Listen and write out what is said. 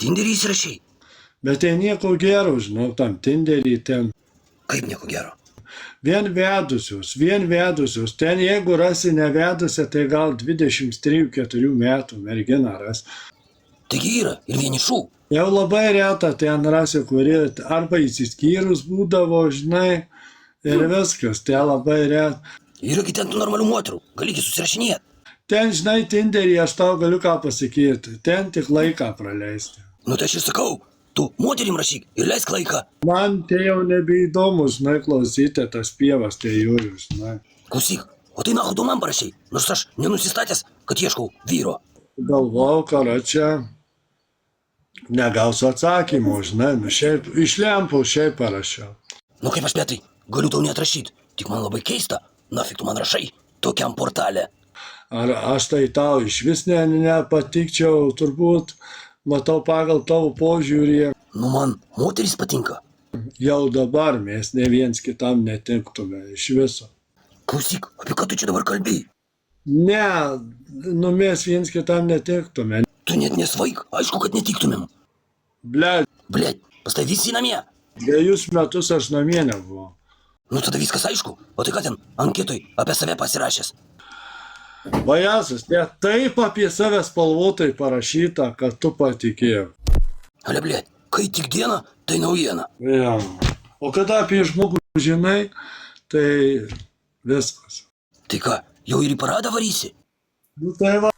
Tinderį įsirašei? Bet tai nieko gero, žinau, tam Tinderį ten. Kaip nieko gero? Vien vedusios. Ten jeigu rasi nevedusią, tai gal 23-4 metų merginą ras. Taigi yra ir vienišų. Jau labai reta ten rasi, kuri arba įsiskyrus būdavo, žinai, ir viskas, tai labai reta. Yragi ten tų normalių moterų, galigi susirašinėti. Ten, žinai, Tinderį aš tau galiu ką pasakyti, ten tik laiką praleisti. Nu tai aš ir sakau, tu moterim rašyk ir leisk laiką. Man tai jau nebeįdomu, žinai, klausyti tas pievas, tai jūriu, žinai. Klausyk, o tai nahu tu man parašei, nors aš nenusistatęs, kad ieškau vyro. Galvojau, kad čia negausiu atsakymų, žinai, nu šiaip, iš lempų šiaip parašiau. Nu kaip aš, Petrai, galiu tau net rašyti, tik man labai keista, nafik tu man rašai tokiam portale. Ar aš tai tau iš vis nepatikčiau, turbūt, matau pagal tavo požiūrį. Nu man moteris patinka. Jau dabar mes ne viens kitam netiktume iš viso. Klausyk, apie ką tu čia dabar kalbėjai? Ne, nu mes viens kitam netiktume. Tu net nesvaik, aišku, kad netiktumėm. Blet, Pas tai visi namie. 2 metus aš namie nebuvau. Nu tada viskas aišku, o tai ką ten anketoj apie save pasirašęs? Vajasas, net taip apie save spalvotai parašyta, kad tu patikėjai. Ale, kai tik diena, tai naujiena. Ja. O kada apie žmogų žinai, tai viskas. Tai ką, jau ir į paradą varysi? Nu tai va.